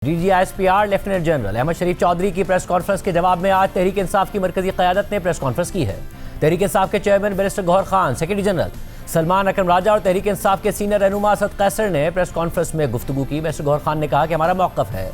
DGISPR lieutenant general Ahmad शरीफ चौधरी की press conference के जवाब में आज तहरीक इंसाफ की मरकजी क़यादत ने प्रेस कॉन्फ्रेंस की है। तहरीक इंसाफ के chairman barrister Gohar Khan, secretary general Salman Akram Raja और तहरीक इंसाफ के सीनियर रहनुमा असद कैसर ने प्रेस कॉन्फ्रेंस में गुफ्तगू की। बैरिस्टर गौहर खान ने कहा कि हमारा मौक़िफ़ है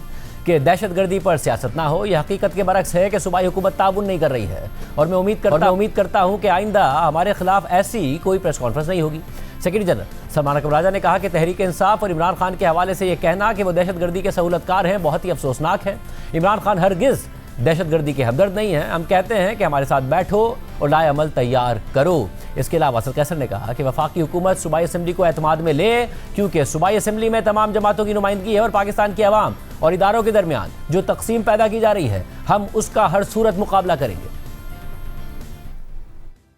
कि दहशतगर्दी पर सियासत ना हो। यह हकीकत के बरक्स है कि सूबाई हुकूमत ताउन नहीं कर रही है और मैं उम्मीद करता हूँ कि आइंदा हमारे खिलाफ ऐसी कोई प्रेस कॉन्फ्रेंस नहीं होगी। सेक्रेटरी जनरल सलमान अकरम राजा ने कहा कि तहरीक इंसाफ और इमरान खान के हवाले से यह कहना कि वो दहशतगर्दी के सहूलतकार हैं बहुत ही अफसोसनाक है। इमरान खान हरगिज़ दहशतगर्दी के हमदर्द नहीं हैं। हम कहते हैं कि हमारे साथ बैठो और लाए अमल तैयार करो। इसके अलावा असद कैसर ने कहा कि वफाकी हुकूमत सूबाई असम्बली को एतमाद में ले, क्योंकि सूबाई असम्बली में तमाम जमातों की नुमाइंदगी है और पाकिस्तान की अवाम और इदारों के दरमियान जो तकसीम पैदा की जा रही है, हम उसका हर सूरत मुकाबला करेंगे।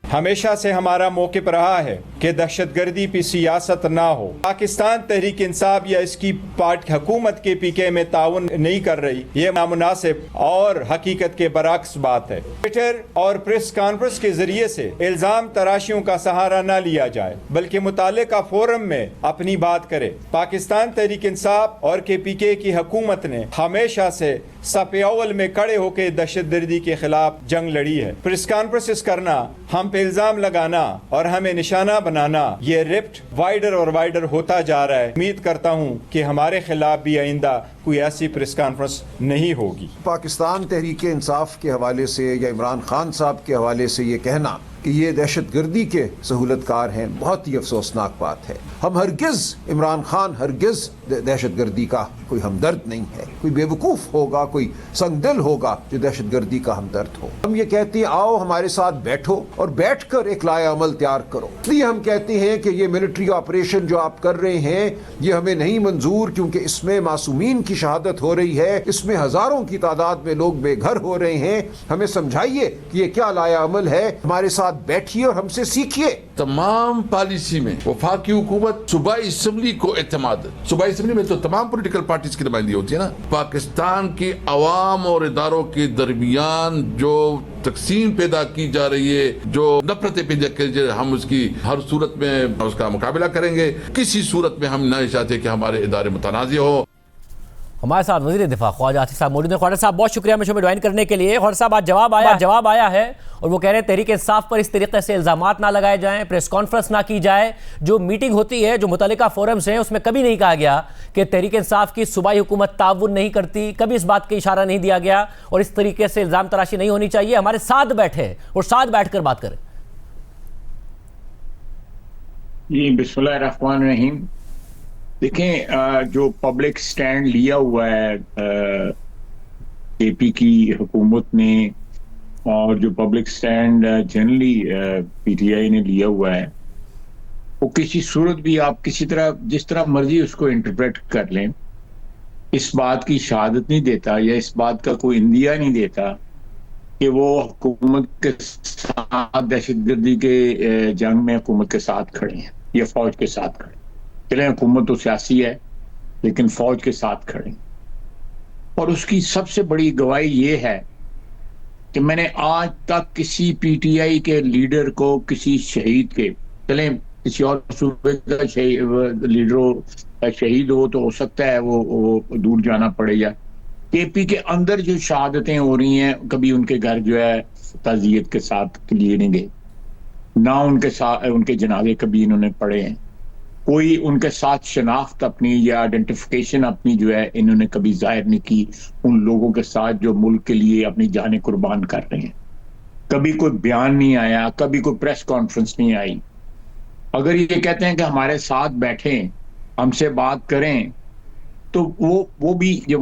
हमेशा से हमारा मौक़िफ़ रहा है कि दहशतगर्दी की सियासत ना हो। पाकिस्तान तहरीक इंसाफ या इसकी पार्टी हुकूमत के पीके में ताउन नहीं कर रही, ये नामुनासिब और हकीकत के बरक्स बात है। ट्विटर और प्रेस कॉन्फ्रेंस के जरिए से इल्ज़ाम तराशियों का सहारा न लिया जाए, बल्कि मुतालिका फोरम में अपनी बात करे। पाकिस्तान तहरीक इंसाफ और KPK की हुकूमत ने हमेशा से सफ़े अव्वल में खड़े होकर दहशतगर्दी के खिलाफ जंग लड़ी है। प्रेस कॉन्फ्रेंस करना, हम पे इल्ज़ाम लगाना और हमें निशाना बनाना, ये रिफ्ट वाइडर और वाइडर होता जा रहा है। उम्मीद करता हूँ कि हमारे खिलाफ भी आइंदा कोई ऐसी प्रेस कॉन्फ्रेंस नहीं होगी। पाकिस्तान तहरीक इंसाफ के हवाले से या इमरान खान साहब के हवाले से ये कहना कि ये दहशतगर्दी के सहूलतकार हैं बहुत ही अफसोसनाक बात है। हम हरगिज़ इमरान खान हरगिज़ दहशतगर्दी का कोई हमदर्द नहीं है। कोई बेवकूफ़ होगा, कोई संगदिल होगा जो दहशतगर्दी का हमदर्द हो। हम ये कहते हैं आओ हमारे साथ बैठो और बैठकर एक लाया अमल तैयार करो। इसलिए हम कहते हैं कि ये मिलिट्री ऑपरेशन जो आप कर रहे हैं ये हमें नहीं मंजूर, क्योंकि इसमें मासूमीन की शहादत हो रही है, इसमें हज़ारों की तादाद में लोग बेघर हो रहे हैं। हमें समझाइए कि ये क्या लाया अमल है, हमारे साथ बैठिए और हमसे सीखिए। तमाम पॉलिसी में वफाकी हुकूमत सूबाई असम्बली को एतमाद, सूबाई असम्बली में तो तमाम पॉलिटिकल पार्टीज की नुमाइंदगी होती है ना। पाकिस्तान की अवाम और इदारों के दरमियान जो तकसीम पैदा की जा रही है, जो नफरतें पैदा की जा रही है, हम उसकी हर सूरत में उसका मुकाबला करेंगे। किसी सूरत में हम नहीं चाहते कि हमारे इदारे मुतनाज़ हो। हमारे साथ वज़ीर दिफा ख्वाजा आसिफ साहब मौजूद हैं। ख्वाजा साहब बहुत शुक्रिया मुझे ज्वाइन करने के लिए। ख्वाजा साहब आज जवाब आया है और वो कह रहे हैं तहरीक इंसाफ पर इस तरीके से इल्ज़ामात ना लगाए जाएं, प्रेस कॉन्फ्रेंस ना की जाए। जो मीटिंग होती है, जो मुतल्लिका फोरम्स हैं, उसमें कभी नहीं कहा गया कि तहरीक इंसाफ की सूबाई हुकूमत ताउन नहीं करती, कभी इस बात का इशारा नहीं दिया गया और इस तरीके से इल्ज़ाम तराशी नहीं होनी चाहिए। हमारे साथ बैठे और साथ बैठ कर बात करें। जी बिस्मिल्लाहिर्रहमानिर्रहीम। देखें, जो पब्लिक स्टैंड लिया हुआ है KP की हुकूमत ने और जो पब्लिक स्टैंड जनरली PTI ने लिया हुआ है, वो किसी सूरत भी आप किसी तरह जिस तरह मर्जी उसको इंटरप्रेट कर लें, इस बात की शहादत नहीं देता या इस बात का कोई इंदिया नहीं देता कि वो हुकूमत के साथ दहशतगर्दी के जंग में हुकूमत के साथ खड़े हैं या फौज के साथ खड़े। चले हुकूमत तो सियासी है लेकिन फौज के साथ खड़े। और उसकी सबसे बड़ी गवाही ये है कि मैंने आज तक किसी PTI के लीडर को, किसी शहीद के, चले किसी और सूबे का लीडर हो, शहीद हो तो हो सकता है वो दूर जाना पड़ेगा। KP के अंदर जो शहादतें हो रही हैं, कभी उनके घर जो है ताज़ियत के साथ लिए नहीं गए, ना उनके साथ उनके जनाजे कभी इन्होंने पढ़े हैं। कोई उनके साथ शनाख्त अपनी या आइडेंटिफिकेशन अपनी जो है इन्होंने कभी जाहिर नहीं की उन लोगों के साथ जो मुल्क के लिए अपनी जानें कुर्बान कर रहे हैं। कभी कोई बयान नहीं आया, कभी कोई प्रेस कॉन्फ्रेंस नहीं आई। अगर ये कहते हैं कि हमारे साथ बैठें, हमसे बात करें, तो वो भी जो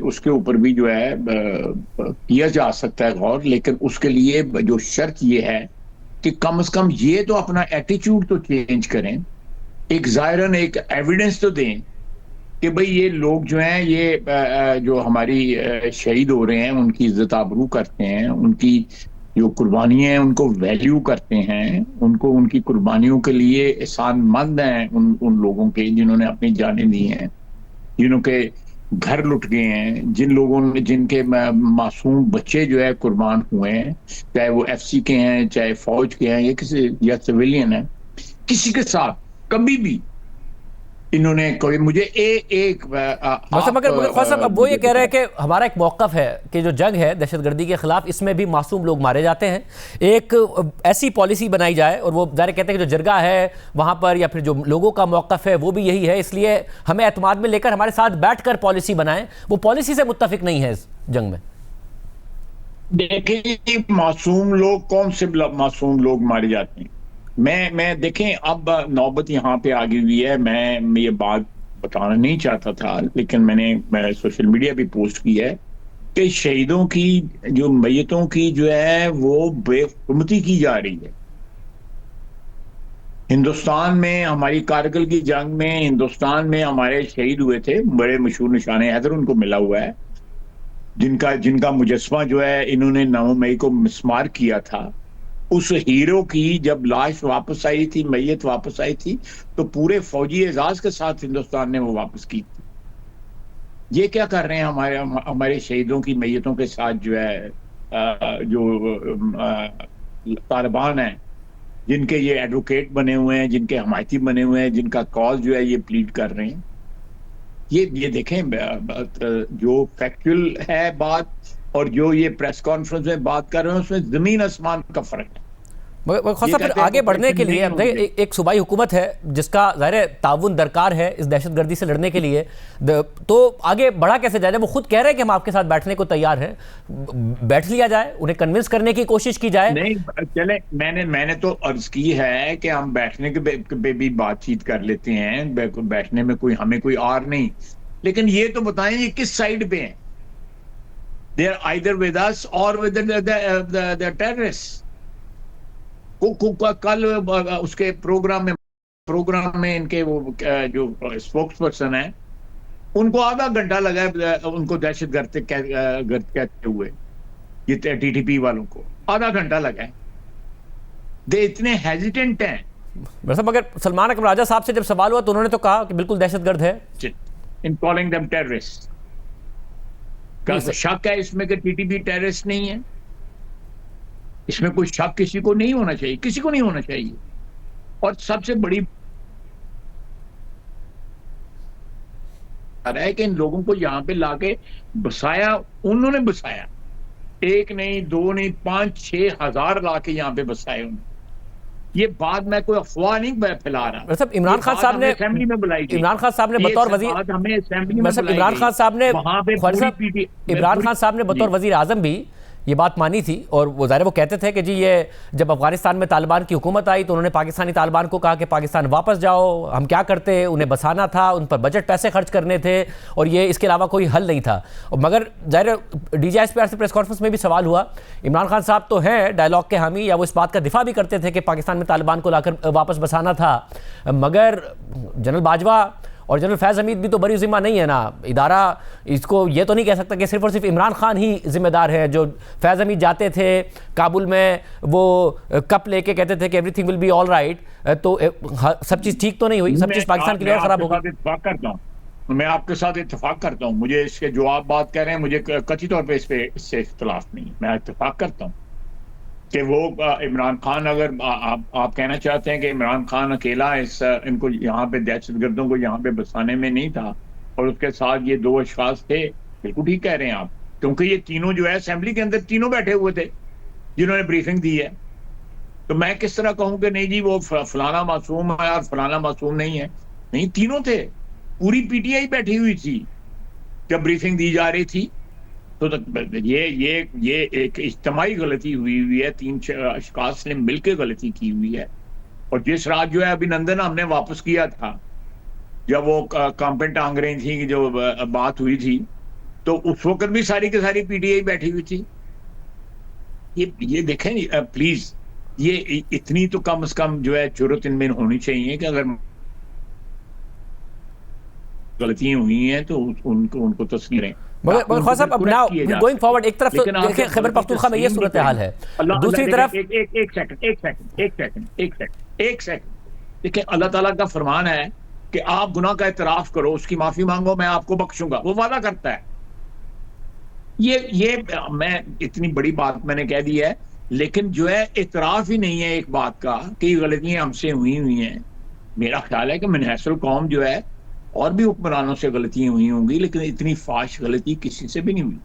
उसके ऊपर भी जो है किया जा सकता है गौर, लेकिन उसके लिए जो शर्त ये है कि कम से कम ये तो अपना एटीट्यूड तो चेंज करें, एक ज़ाहिरन एक एविडेंस तो दें कि भाई ये लोग जो हैं ये जो हमारी शहीद हो रहे हैं उनकी इज्जत आबरू करते हैं, उनकी जो कुर्बानियाँ हैं उनको वैल्यू करते हैं, उनको उनकी कुर्बानियों के लिए एहसानमंद हैं उन लोगों के जिन्होंने अपनी जानें दी हैं, जिन्हों के घर लुट गए हैं, जिन लोगों ने जिनके मासूम बच्चे जो है कुर्बान हुए हैं, चाहे वो FC के हैं, चाहे फौज के हैं या किसी या सिविलियन है। किसी के साथ कभी भी इन्होंने कोई मुझे एक मगर ख्वाजा साहब, अब वो ये कह रहे हैं कि हमारा एक मौक़िफ़ है कि जो जंग है दहशतगर्दी के खिलाफ, इसमें भी मासूम लोग मारे जाते हैं, एक ऐसी पॉलिसी बनाई जाए, और वो ज़ाहिर कहते हैं कि जो जरगा है वहाँ पर या फिर जो लोगों का मौक़िफ़ है वो भी यही है, इसलिए हमें एतमाद में लेकर हमारे साथ बैठ कर पॉलिसी बनाएं। वो पॉलिसी से मुत्तफिक नहीं है इस जंग में। देखिए, मासूम लोग कौन से मासूम लोग मारे जाते हैं? मैं देखें, अब नौबत यहाँ पे आ गई हुई है। मैं ये बात बताना नहीं चाहता था, लेकिन मैं सोशल मीडिया पे पोस्ट की है कि शहीदों की जो मैयतों की जो है वो बेहुरमती की जा रही है। हिंदुस्तान में हमारी कारगिल की जंग में हिंदुस्तान में हमारे शहीद हुए थे, बड़े मशहूर निशाने हैदर उनको मिला हुआ है, जिनका मुजस्मा जो है इन्होंने 9 मई को मिसमार किया था। उस हीरो की जब लाश वापस आई थी, मैयत वापस आई थी, तो पूरे फौजी एजाज के साथ हिंदुस्तान ने वो वापस की थी। ये क्या कर रहे हैं हमारे शहीदों की मैयतों के साथ जो है तालिबान है, जिनके ये एडवोकेट बने हुए हैं, जिनके हमायती बने हुए हैं, जिनका कॉज जो है ये प्लीड कर रहे हैं। ये देखें, जो फैक्चुअल है बात और जो ये प्रेस कॉन्फ्रेंस में बात कर रहे हैं उसमें जमीन आसमान का फर्क है। मगर फिर आगे बढ़ने के लिए एक सूबाई हुकूमत है जिसका ज़ाहिर ताउन दरकार है इस दहशतगर्दी से लड़ने के लिए, तो आगे बढ़ा कैसे जाए? वो खुद कह रहे हैं कि हम आपके साथ बैठने को तैयार हैं, बैठ लिया जाए, उन्हें कन्विंस करने की कोशिश की जाए। नहीं चले, मैंने तो अर्ज की है कि हम बैठने के पे भी बातचीत कर लेते हैं, बैठने में हमें कोई आर नहीं, लेकिन ये तो बताएं ये किस साइड पे हैं। They are either with us और विद द टेररिस्ट। कल उसके प्रोग्राम में इनके वो जो स्पोक्स पर्सन है, उनको आधा घंटा लगा उनको दहशतगर्द कहते हुए, ये टीटीपी वालों को आधा घंटा लगा है। दे इतने हेजिटेंट हैं। मगर सलमान अकरम राजा साहब से जब सवाल हुआ तो उन्होंने तो कहा कि बिल्कुल दहशतगर्द है, इन कॉलिंग देम टेररिस्ट। क्या शक है इसमें कि टीटीपी टेररिस्ट नहीं है? इसमें कोई शक किसी को नहीं होना चाहिए, किसी को नहीं होना चाहिए। और सबसे बड़ी है कि इन लोगों को यहां पे लाके बसाया, उन्होंने बसाया, एक नहीं, दो नहीं, 5-6 हजार लाके यहां पे बसाए उन्होंने। ये बात मैं कोई अफवाह नहीं फैला रहा। मतलब इमरान खान साहब ने असेंबली में बुलाई थी, इमरान खान साहब ने बतौर वजीर, हमें असेंबली में इमरान खान साहब ने इमरान खान साहब ने बतौर वजीर आजम भी ये बात मानी थी, और वो ज़ाहिर वो कहते थे कि जी ये जब अफगानिस्तान में तालिबान की हुकूमत आई तो उन्होंने पाकिस्तानी तालिबान को कहा कि पाकिस्तान वापस जाओ, हम क्या करते, उन्हें बसाना था, उन पर बजट पैसे खर्च करने थे, और ये इसके अलावा कोई हल नहीं था। और मगर ज़ाहिर DGISPR से प्रेस कॉन्फ्रेंस में भी सवाल हुआ, इमरान खान साहब तो हैं डायलॉग के हामी, या वो इस बात का दिफा भी करते थे कि पाकिस्तान में तालिबान को लाकर वापस बसाना था, मगर जनरल बाजवा और जनरल फैज़ हमीद भी तो बड़ी जिम्मा नहीं है ना। इदारा इसको ये तो नहीं कह सकता कि सिर्फ और सिर्फ इमरान खान ही जिम्मेदार है। जो फैज़ हमीद जाते थे काबुल में, वो कप लेके कहते थे कि everything will be all right, तो सब चीज़ ठीक तो नहीं हुई, सब चीज़ पाकिस्तान के लिए और ख़राब हो गई। इत्तेफाक करता हूँ, मैं आपके साथ इत्तेफाक करता हूँ। मुझे इसके जो आप बात कर रहे हैं, मुझे कथित तौर पर इससे इख्तिलाफ नहीं है। मैं इत्तेफाक करता हूँ कि वो इमरान खान, अगर आप कहना चाहते हैं कि इमरान खान अकेला इनको यहाँ पे दहशतगर्दों को यहाँ पे बसाने में नहीं था और उसके साथ ये 2 अशखास थे, बिल्कुल ठीक कह रहे हैं आप, क्योंकि ये तीनों जो है असेंबली के अंदर तीनों बैठे हुए थे जिन्होंने ब्रीफिंग दी है। तो मैं किस तरह कहूँ कि नहीं जी वो फलाना मासूम है और फलाना मासूम नहीं है? नहीं, तीनों थे, पूरी PTI बैठी हुई थी जब ब्रीफिंग दी जा रही थी। तो ये एक इज्तिमाई गलती हुई है, 3 अशखास ने मिलकर गलती की हुई है। और जिस रात जो है अभिनंदन हमने वापस किया था, जब वो कांपें टांग रही थी, जो बात हुई थी, तो उस वक्त भी सारी की सारी PTI बैठी हुई थी। ये देखें प्लीज, ये इतनी तो कम से कम जो है जुर्रत इनमें होनी चाहिए कि अगर गलतियां हुई हैं तो उनको तस्लीरें। मगर ख्वाजा साहब, अब नाउ गोइंग फॉरवर्ड, एक तरफ तो देखिए खैबर पख्तूनख्वा में ये सूरत हाल है, दूसरी तरफ एक सेकंड देखिए, अल्लाह ताला का फरमान है कि आप गुनाह का इतराफ करो, उसकी माफी मांगो, मैं आपको बख्शूंगा। वो वादा करता है। ये मैं इतनी बड़ी बात मैंने कह दी है, लेकिन जो है इतराफ ही नहीं है एक बात का कि गलतियां हमसे हुई हैं। मेरा ख्याल है कि मनहसुल कौम जो है और भी हुक्मरानों से गलतियां हुई होंगी, लेकिन इतनी फाश गलती किसी से भी नहीं हुई।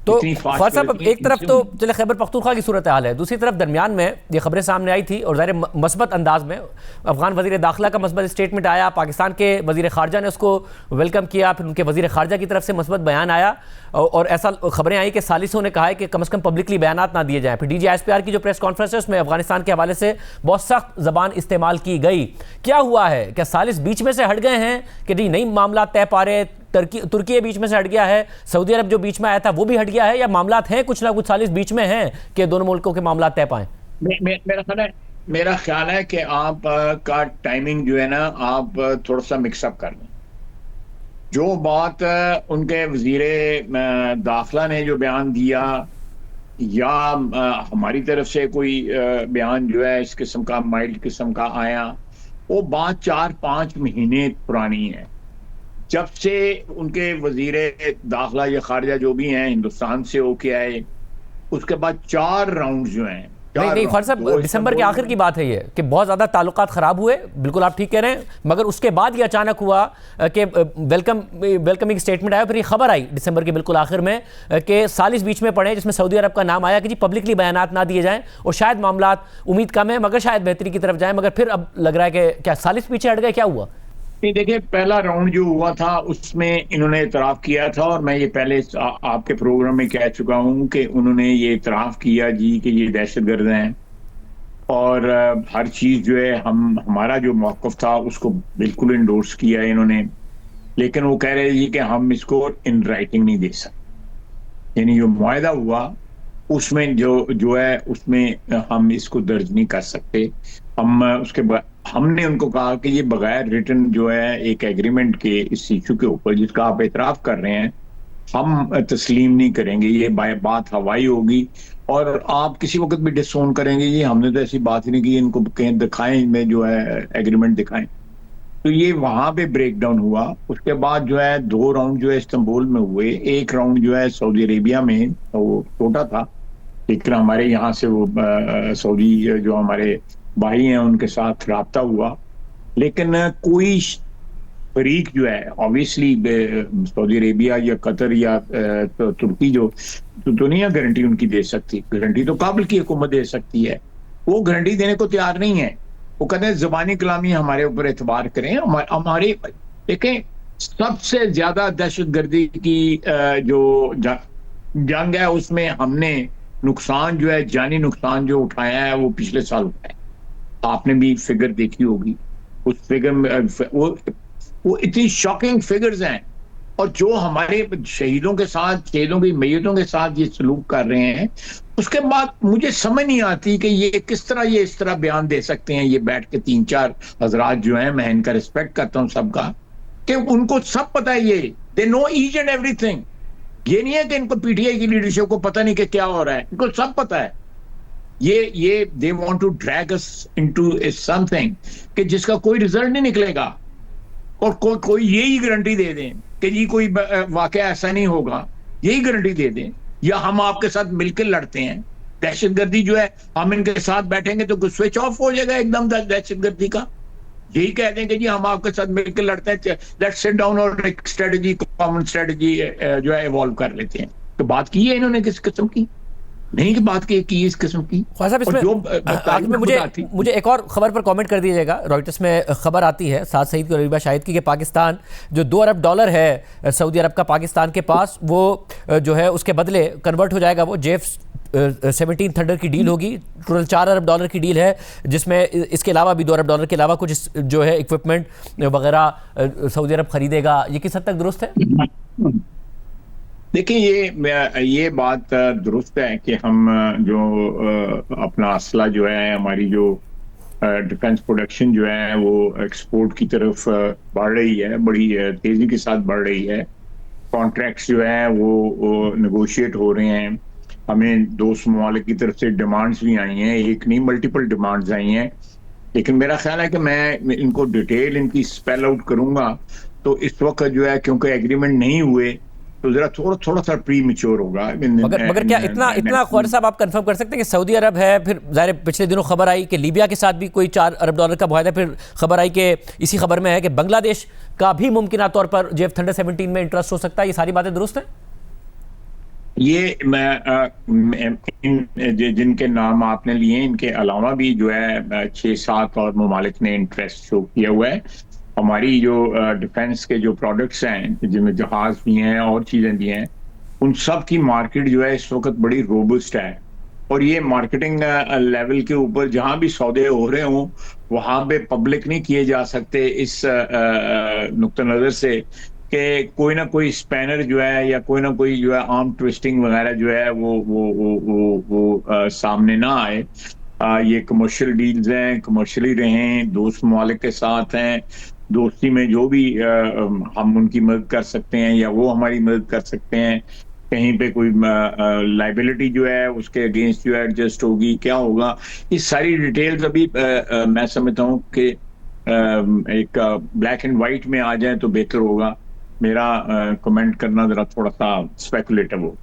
तो ख्वाजा साहब, एक तरफ तो चले खैबर पख्तूनख्वा की सूरत हाल है, दूसरी तरफ दरमियान में ये खबरें सामने आई थी और ज़ाहिर मस्बत अंदाज में अफगान वज़ीर दाखिला का मस्बत स्टेटमेंट आया, पाकिस्तान के वज़ीर ख़ारजा ने उसको वेलकम किया, फिर उनके वज़ीर ख़ारजा की तरफ से मस्बत बयान आया और ऐसा खबरें आई कि सालिसों ने कहा है कि कम से कम पब्लिकली बयान ना दिए जाएँ। फिर DGISPR की जो प्रेस कॉन्फ्रेंस है उसमें अफगानिस्तान के हवाले से बहुत सख्त ज़बान इस्तेमाल की गई। क्या हुआ है, क्या सालिस बीच में से हट गए हैं कि नहीं नई मामला तय पा रहे, तुर्की बीच में से हट गया है, सऊदी अरब जो बीच में आया था वो भी हट गया है, या मामला हैं कुछ ना कुछ सालिस बीच में हैं कि दोनों मुल्कों के मामला तय पाएं? मेरा ख्याल है कि आप का टाइमिंग जो है ना, आप थोड़ा सा मिक्सअप कर लें। जो बात उनके वजीरे दाखिला ने जो बयान दिया या हमारी तरफ से कोई बयान जो है इस किस्म का माइल्ड किस्म का आया, वो बात 4-5 महीने पुरानी है। जब से उनके वजीरे दाखिला या खारजा जो भी हैं हिंदुस्तान से होके आए, उसके बाद 4 राउंड जो हैं, नहीं ख्वाजा साहब, दिसंबर के आखिर की बात है ये कि बहुत ज़्यादा ताल्लुकात ख़राब हुए, बिल्कुल आप ठीक कह रहे हैं, मगर उसके बाद ये अचानक हुआ कि वेलकमिंग स्टेटमेंट आया, फिर ये खबर आई दिसंबर के बिल्कुल आखिर में कि सालिस बीच में पड़े जिसमें सऊदी अरब का नाम आया कि जी पब्लिकली बयानात ना दिए जाएं और शायद मामला उम्मीद कम है मगर शायद बेहतरी की तरफ जाए, मगर फिर अब लग रहा है कि क्या सालिस पीछे हट गए, क्या हुआ? नहीं, देखिए, पहला राउंड जो हुआ था उसमें इन्होंने इतराफ़ किया था और मैं ये पहले आपके प्रोग्राम में कह चुका हूँ कि उन्होंने ये इतराफ़ किया जी कि ये दहशतगर्द हैं और हर चीज़ जो है हमारा जो मौक़िफ़ था उसको बिल्कुल इंडोर्स किया है इन्होंने, लेकिन वो कह रहे जी कि हम इसको इन राइटिंग नहीं दे सकते, यानी जो मुआहदा हुआ उसमें जो है उसमें हम इसको दर्ज नहीं कर सकते। हमने उनको कहा कि ये बगैर रिटन जो है एक एग्रीमेंट के इस इशू के ऊपर जिसका आप एतराफ़ कर रहे हैं हम तस्लीम नहीं करेंगे, ये बात हवाई होगी और आप किसी वक्त भी डिसोन करेंगे ये हमने तो ऐसी बात ही नहीं की, इनको कहीं दिखाएं में जो है एग्रीमेंट दिखाएं। तो ये वहां पे ब्रेक डाउन हुआ। उसके बाद जो है 2 राउंड जो है इस्तांबुल में हुए, एक राउंड जो है सऊदी अरेबिया में, वो छोटा था लेकिन हमारे यहाँ से वो सऊदी जो हमारे भाई हैं उनके साथ राब्ता हुआ, लेकिन कोई फरीक जो है ऑब्वियसली सऊदी अरेबिया या कतर या तुर्की जो तो नहीं है गारंटी उनकी दे सकती, गारंटी तो काबिल की हुकूमत दे सकती है, वो गारंटी देने को तैयार नहीं है। वो कहते हैं ज़बानी कलामी हमारे ऊपर एतबार करें, हमारे देखें सबसे ज्यादा दहशतगर्दी की जो जंग है उसमें हमने नुकसान जो है जानी नुकसान जो उठाया है वो पिछले साल उठाया, आपने भी फिगर देखी होगी, उस फिगर में वो इतनी शॉकिंग फिगर्स हैं। और जो हमारे शहीदों के साथ, शहीदों की मैयतों के साथ ये सलूक कर रहे हैं, उसके बाद मुझे समझ नहीं आती कि ये किस तरह ये इस तरह बयान दे सकते हैं। ये बैठ के 3-4 हजरात जो हैं, मैं इनका रिस्पेक्ट करता हूँ सबका, कि उनको सब पता है, ये they know each and everything. ये नहीं है कि इनको पीटीआई की लीडरशिप को पता नहीं कि क्या हो रहा है, इनको सब पता है। ये they want to drag us into something कि जिसका कोई रिजल्ट नहीं निकलेगा और कोई यही गारंटी दे दें कि जी कोई वाकया ऐसा नहीं होगा, यही गारंटी दे दें, या हम आपके साथ मिलकर लड़ते हैं दहशतगर्दी जो है, हम इनके साथ बैठेंगे तो स्विच ऑफ हो जाएगा एकदम दहशतगर्दी का। यही कह दें कि जी हम आपके साथ मिलकर लड़ते हैं, लेट्स सिट डाउन और एक स्ट्रेटजी, कॉमन स्ट्रेटजी जो है इवॉल्व कर लेते हैं। तो बात की है इन्होंने किस किस्म की? नहीं कि बात की इस किस्म की। साहब इसमें मुझे एक और खबर पर कमेंट कर दीजिएगा। रॉयटर्स में खबर आती है साद सईद और रबीबा शाहिद की कि पाकिस्तान जो $2 अरब है सऊदी अरब का पाकिस्तान के पास, वो जो है उसके बदले कन्वर्ट हो जाएगा, वो F-17 थंडर की डील होगी। टोटल $4 अरब की डील है, जिसमें इसके अलावा भी $2 अरब के अलावा कुछ जो है इक्विपमेंट वगैरह सऊदी अरब खरीदेगा। ये किस हद तक दुरुस्त है? देखिए, ये बात दुरुस्त है कि हम जो अपना असला जो है, हमारी जो डिफेंस प्रोडक्शन जो है वो एक्सपोर्ट की तरफ बढ़ रही है, बड़ी तेजी के साथ बढ़ रही है। कॉन्ट्रैक्ट्स जो है वो नेगोशिएट हो रहे हैं। हमें 2 ममालिक की तरफ से डिमांड्स भी आई हैं, एक नहीं मल्टीपल डिमांड्स आई हैं। लेकिन मेरा ख्याल है कि मैं इनको डिटेल इनकी स्पेल आउट करूंगा तो इस वक्त जो है, क्योंकि एग्रीमेंट नहीं हुए, तो जरा थोड़ा सा प्री मैच्योर होगा। मगर क्या इतना ख्वार साहब आप कंफर्म कर सकते हैं कि सऊदी अरब है, फिर ज़ाहिर पिछले दिनों खबर आई कि लीबिया के साथ भी कोई $4 अरब का मुआहदा, फिर खबर आई कि इसी खबर में है कि बांग्लादेश का भी मुमकिन तौर पर JF Thunder 17 में इंटरेस्ट हो सकता है। ये सारी बातें दुरुस्त हैं? ये जिनके नाम आपने लिए इनके अलावा भी जो है 6-7 और ममालिक ने इंटरेस्ट शो किया हुआ है। हमारी जो डिफेंस के जो प्रोडक्ट्स हैं, जिनमें जहाज भी हैं और चीज़ें भी हैं, उन सब की मार्केट जो है इस वक्त बड़ी रोबस्ट है। और ये मार्केटिंग लेवल के ऊपर जहां भी सौदे हो रहे हों वहां पे पब्लिक नहीं किए जा सकते इस नुक्ता नज़र से कि कोई ना कोई स्पैनर जो है या कोई ना कोई जो है आर्म ट्विस्टिंग वगैरह जो है वो सामने ना आए। ये कमर्शियल डील्स हैं, कमर्शियली रहें, दोस्त ममालिक के साथ हैं, दोस्ती में जो भी हम उनकी मदद कर सकते हैं या वो हमारी मदद कर सकते हैं। कहीं पे कोई लाइबिलिटी जो है उसके अगेंस्ट जो है एडजस्ट होगी, क्या होगा, ये सारी डिटेल्स अभी मैं समझता हूँ कि एक ब्लैक एंड वाइट में आ जाए तो बेहतर होगा। मेरा कमेंट करना जरा थोड़ा सा स्पेकुलेटिव हो।